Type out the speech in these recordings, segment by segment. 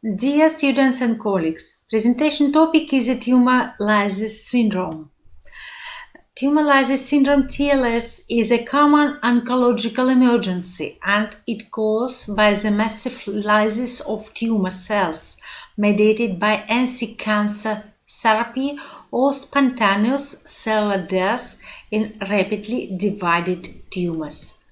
Dear students and colleagues, presentation topic is a tumor lysis syndrome. Tumor lysis syndrome (TLS) is a common oncological emergency and it caused by the massive lysis of tumor cells mediated by anti-cancer therapy or spontaneous cellular death in rapidly divided tumors.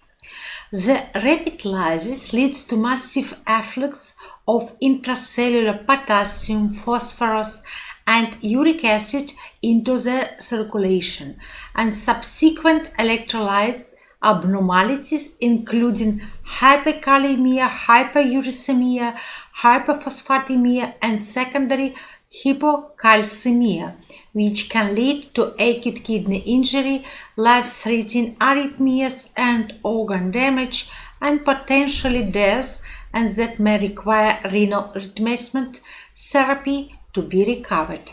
The rapid lysis leads to massive afflux of intracellular potassium, phosphorus, and uric acid into the circulation, and subsequent electrolyte abnormalities including hyperkalemia, hyperuricemia, hyperphosphatemia, and secondary hypocalcemia, which can lead to acute kidney injury, life-threatening arrhythmias and organ damage, and potentially death, and that may require renal replacement therapy to be recovered.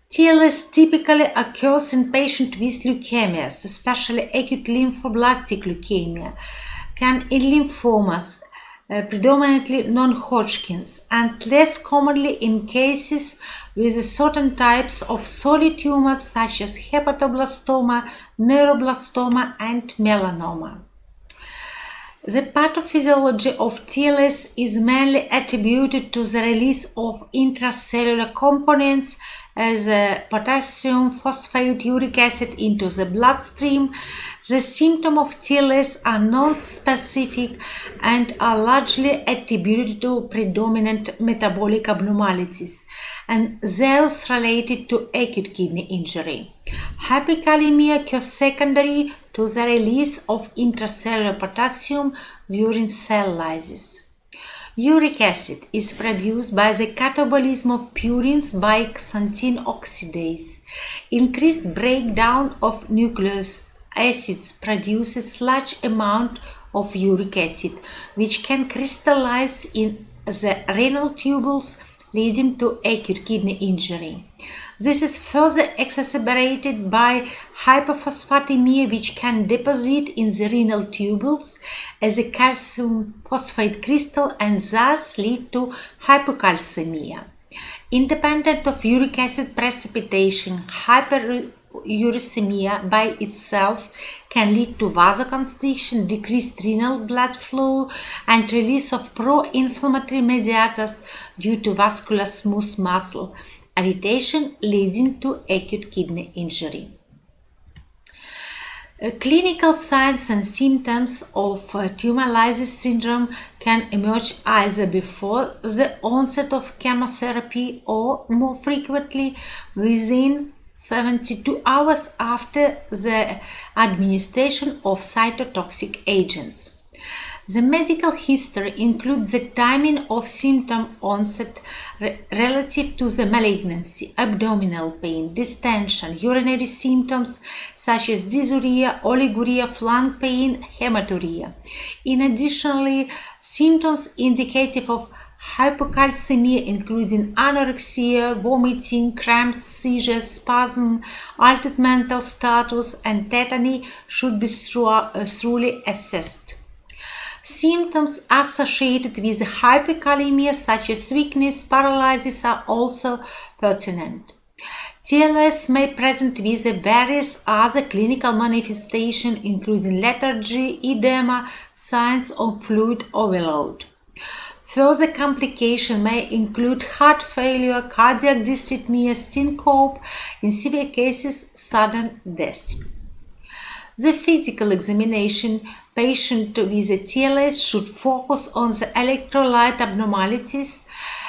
TLS typically occurs in patients with leukemias, especially acute lymphoblastic leukemia, can in lymphomas, predominantly non-Hodgkin's, and less commonly in cases with certain types of solid tumors such as hepatoblastoma, neuroblastoma, and melanoma. The pathophysiology of TLS is mainly attributed to the release of intracellular components as potassium, phosphate, uric acid into the bloodstream. The symptoms of TLS are non-specific and are largely attributed to predominant metabolic abnormalities and those related to acute kidney injury. Hyperkalemia occurs secondary to the release of intracellular potassium during cell lysis. Uric acid is produced by the catabolism of purines by xanthine oxidase. Increased breakdown of nucleic acids produces large amount of uric acid, which can crystallize in the renal tubules, leading to acute kidney injury. This is further exacerbated by hyperphosphatemia, which can deposit in the renal tubules as a calcium phosphate crystal and thus lead to hypocalcemia. Independent of uric acid precipitation, hyperuricemia by itself can lead to vasoconstriction, decreased renal blood flow, and release of pro-inflammatory mediators due to vascular smooth muscle irritation leading to acute kidney injury. Clinical signs and symptoms of tumor lysis syndrome can emerge either before the onset of chemotherapy or more frequently within 72 hours after the administration of cytotoxic agents. The medical history includes the timing of symptom onset relative to the malignancy, abdominal pain, distension, urinary symptoms such as dysuria, oliguria, flank pain, hematuria. In addition, symptoms indicative of hypocalcemia including anorexia, vomiting, cramps, seizures, spasm, altered mental status, and tetany should be thoroughly assessed. Symptoms associated with hyperkalemia such as weakness, paralysis are also pertinent. TLS may present with various other clinical manifestations including lethargy, edema, signs of fluid overload. Further complications may include heart failure, cardiac dysrhythmia, syncope, in severe cases, sudden death. The physical examination patient with a TLS should focus on the electrolyte abnormalities,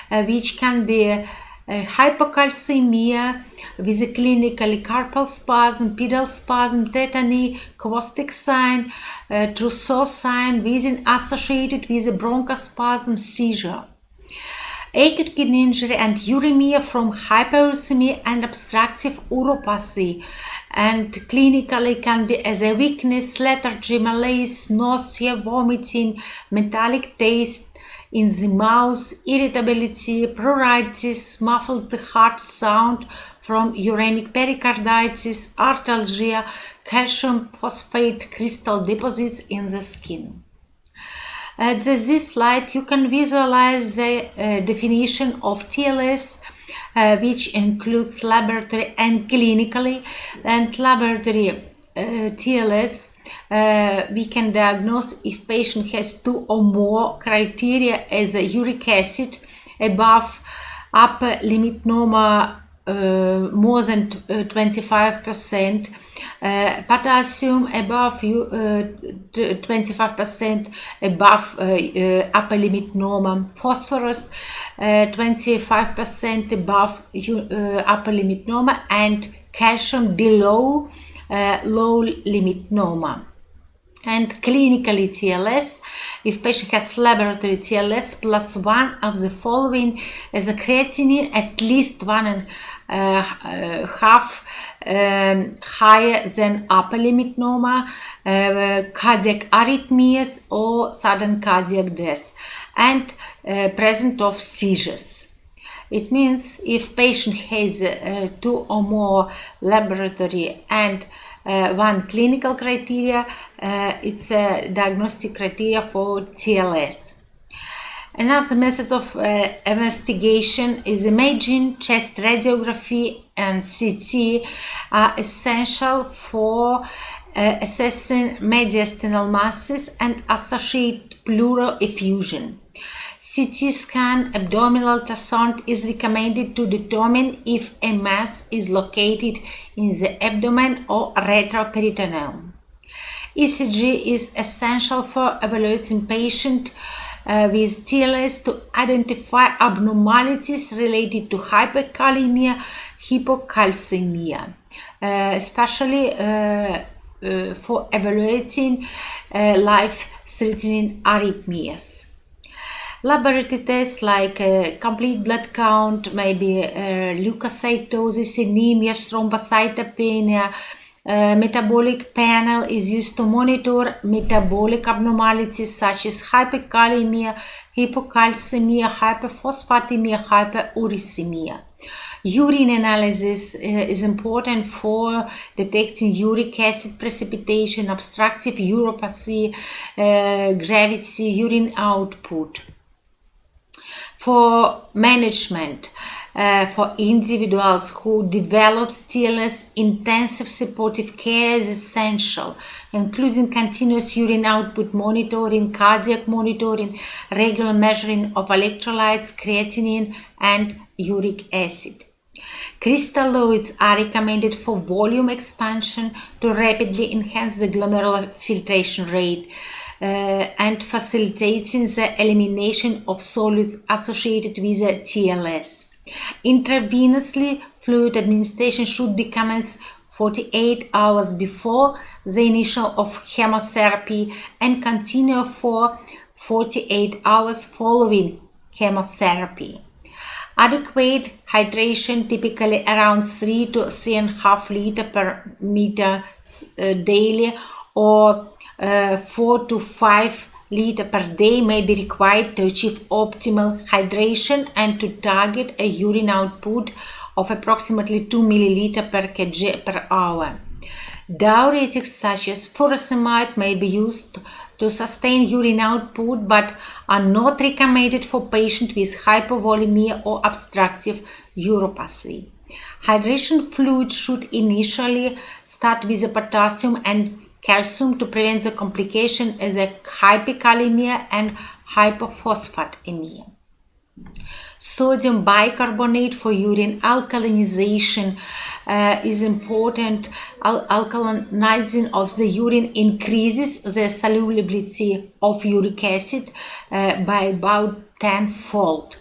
which can be hypocalcemia with a clinically carpal spasm, pedal spasm, tetany, Kostic sign, Trousseau sign, wheezing associated with a bronchospasm seizure. Acute kidney injury and uremia from hyperuricemia and obstructive uropathy, and clinically can be as a weakness, lethargy, malaise, nausea, vomiting, metallic taste in the mouth, irritability, pruritus, muffled heart sound from uremic pericarditis, arthalgia, calcium phosphate crystal deposits in the skin. At this slide, you can visualize the definition of TLS, which includes laboratory and clinically. And laboratory TLS, we can diagnose if patient has 2 or more criteria as a uric acid above upper limit normal more than 25%, potassium above 25% above upper limit normal, phosphorus 25% above upper limit normal, and calcium below low limit normal. And clinically TLS, if patient has laboratory TLS plus one of the following as a creatinine at least 1.5 higher than upper limit normal, cardiac arrhythmias or sudden cardiac death, and presence of seizures. It means if patient has 2 or more laboratory and 1 clinical criteria, it's a diagnostic criteria for TLS. Another method of investigation is imaging. Chest radiography and CT are essential for assessing mediastinal masses and associated pleural effusion. CT scan abdominal ultrasound is recommended to determine if a mass is located in the abdomen or retroperitoneum. ECG is essential for evaluating patient with TLS to identify abnormalities related to hyperkalemia, hypocalcemia, especially for evaluating life-threatening arrhythmias. Laboratory tests like complete blood count, maybe leukocytosis, anemia, thrombocytopenia, metabolic panel is used to monitor metabolic abnormalities such as hyperkalemia, hypocalcemia, hyperphosphatemia, hyperuricemia. Urine analysis is important for detecting uric acid precipitation, obstructive uropathy, gravity, urine output. For management, for individuals who develop TLS, intensive supportive care is essential, including continuous urine output monitoring, cardiac monitoring, regular measuring of electrolytes, creatinine, and uric acid. Crystalloids are recommended for volume expansion to rapidly enhance the glomerular filtration rate and facilitating the elimination of solids associated with the TLS. Intravenously, fluid administration should be commenced 48 hours before the initial of chemotherapy and continue for 48 hours following chemotherapy. Adequate hydration, typically around 3 to 3.5 liters per meter daily, or 4 to 5 liters per day may be required to achieve optimal hydration and to target a urine output of approximately 2 milliliters per kg per hour. Diuretics such as furosemide may be used to sustain urine output but are not recommended for patients with hypovolemia or obstructive uropathy. Hydration fluid should initially start with the potassium and calcium to prevent the complication as a hyperkalemia and hypophosphatemia. Sodium bicarbonate for urine alkalinization is important. Alkalinizing of the urine increases the solubility of uric acid by about 10-fold.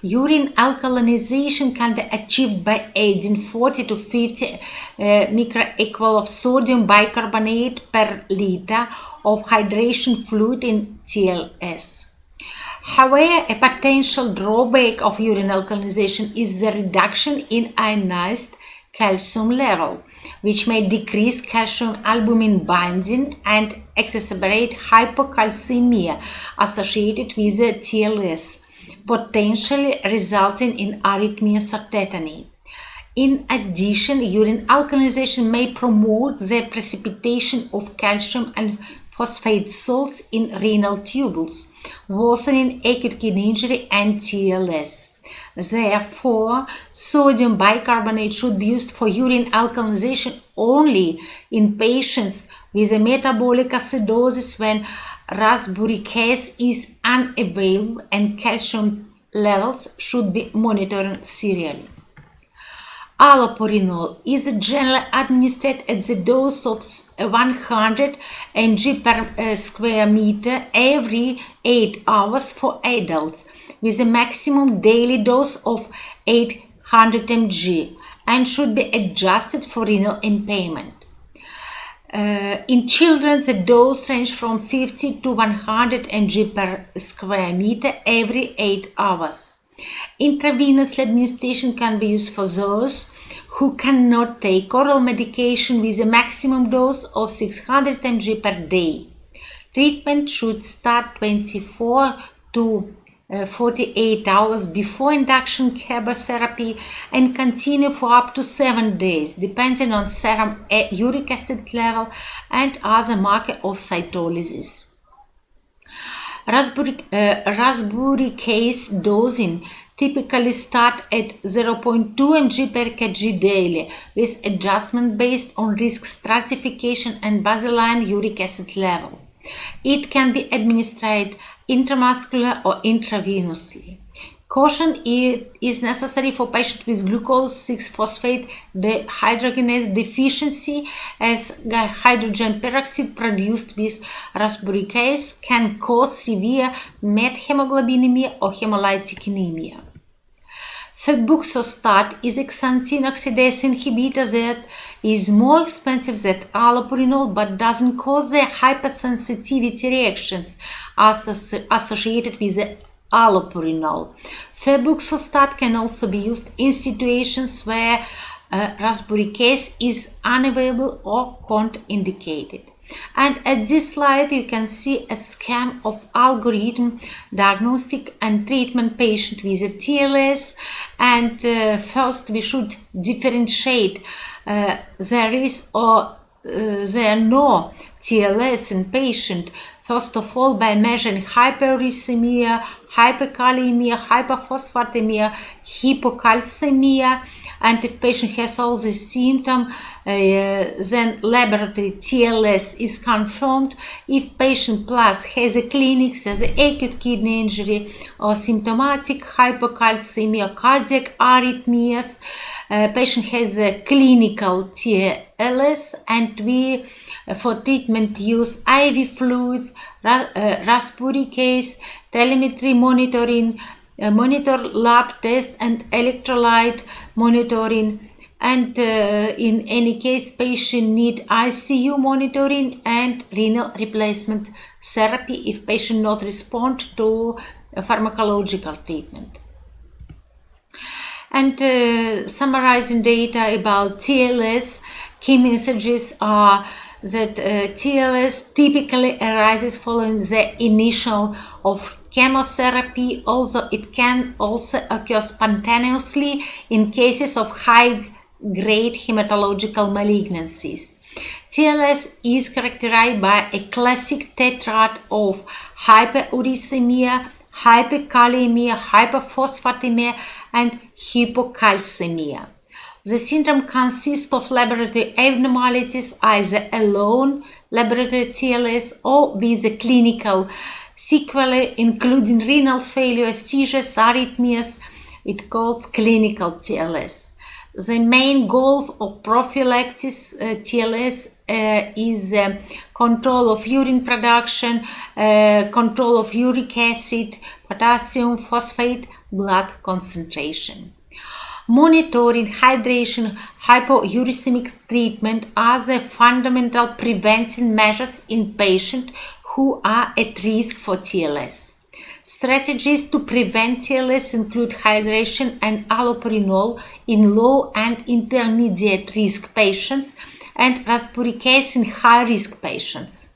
Urine alkalinization can be achieved by adding 40 to 50 microequal of sodium bicarbonate per liter of hydration fluid in TLS. However, a potential drawback of urine alkalinization is the reduction in ionized calcium level, which may decrease calcium albumin binding and exacerbate hypocalcemia associated with the TLS, potentially resulting in arrhythmias or tetany. In addition, urine alkalinization may promote the precipitation of calcium and phosphate salts in renal tubules, worsening acute kidney injury and TLS. Therefore, sodium bicarbonate should be used for urine alkalization only in patients with a metabolic acidosis when rasburicase is unavailable, and calcium levels should be monitored serially. Allopurinol is generally administered at the dose of 100 mg per square meter every 8 hours for adults, with a maximum daily dose of 800 mg, and should be adjusted for renal impairment. In children, the dose range from 50 to 100 mg per square meter every 8 hours. Intravenous administration can be used for those who cannot take oral medication with a maximum dose of 600 mg per day. Treatment should start 24 to 48 hours before induction chemotherapy and continue for up to 7 days, depending on serum uric acid level and other marker of cytolysis. Rasburicase dosing typically start at 0.2 mg per kg daily, with adjustment based on risk stratification and baseline uric acid level. It can be administered intramuscular or intravenously. Caution is necessary for patients with glucose 6-phosphate dehydrogenase deficiency, as hydrogen peroxide produced with rasburicase can cause severe methemoglobinemia or hemolytic anemia. Febuxostat is a xanthine oxidase inhibitor that is more expensive than allopurinol but doesn't cause the hypersensitivity reactions associated with the allopurinol. Febuxostat can also be used in situations where rasburicase is unavailable or contraindicated. And at this slide you can see a scheme of algorithm diagnostic and treatment patient with a TLS. And first we should differentiate there is or there no TLS in patient. First of all, by measuring hyperuricemia, hyperkalemia, hyperphosphatemia, hypocalcemia, and if patient has all these symptoms, then laboratory TLS is confirmed. If patient plus has a clinic, has an acute kidney injury or symptomatic hypocalcemia, cardiac arrhythmias, patient has a clinical TLS, and we for treatment use IV fluids, rasburicase, telemetry monitoring, monitor lab test and electrolyte monitoring, and in any case patient need ICU monitoring and renal replacement therapy if patient not respond to pharmacological treatment. And summarizing data about TLS, key messages are that TLS typically arises following the initial of chemotherapy, although it can also occur spontaneously in cases of high-grade hematological malignancies. TLS is characterized by a classic tetrad of hyperuricemia, hyperkalemia, hyperphosphatemia, and hypocalcemia. The syndrome consists of laboratory abnormalities, either alone, laboratory TLS, or with a clinical sequelae, including renal failure, seizures, arrhythmias. It calls clinical TLS. The main goal of prophylaxis TLS is control of urine production, control of uric acid, potassium, phosphate, blood concentration. Monitoring, hydration, hypouricemic treatment are the fundamental preventing measures in patients who are at risk for TLS. Strategies to prevent TLS include hydration and allopurinol in low and intermediate risk patients and rasburicase in high risk patients.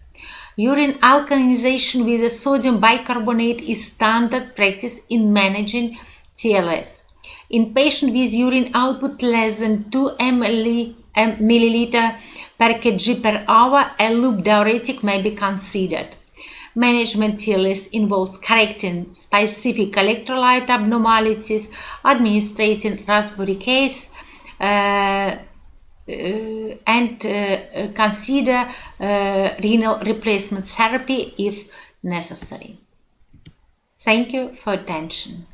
Urine alkalization with a sodium bicarbonate is standard practice in managing TLS. In patients with urine output less than 2 ml milliliter per kg per hour, a loop diuretic may be considered. Management TLS involves correcting specific electrolyte abnormalities, administrating raspberry case, and consider renal replacement therapy if necessary. Thank you for attention.